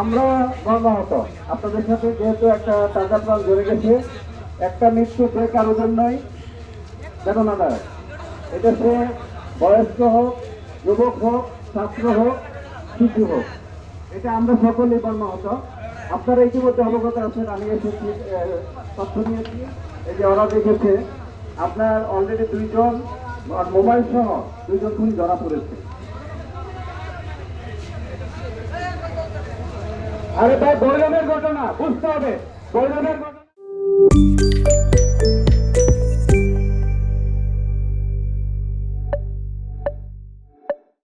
আমরা মর্মাহত। আপনাদের সাথে যেহেতু একটা তাজা প্রাণ জড়ে গেছে, একটা মৃত্যু যে কারোর জন্যই বেদনাদায়ক। এটা সে বয়স্ক হোক, যুবক হোক, ছাত্র হোক, শিশু হোক, এটা আমরা সকলেই মর্মাহত। আপনারা ইতিমধ্যে অবগত আছেন, আমি এসেছি তথ্য নিয়েছি, এই যে ওরা দেখেছে আপনার অলরেডি 2 জন মোবাইল সহ 2 জন খুনি ধরা পড়েছে। আরে ভাই বৈরমের ঘটনা বুঝতে হবে, বৈরমের ঘটনা।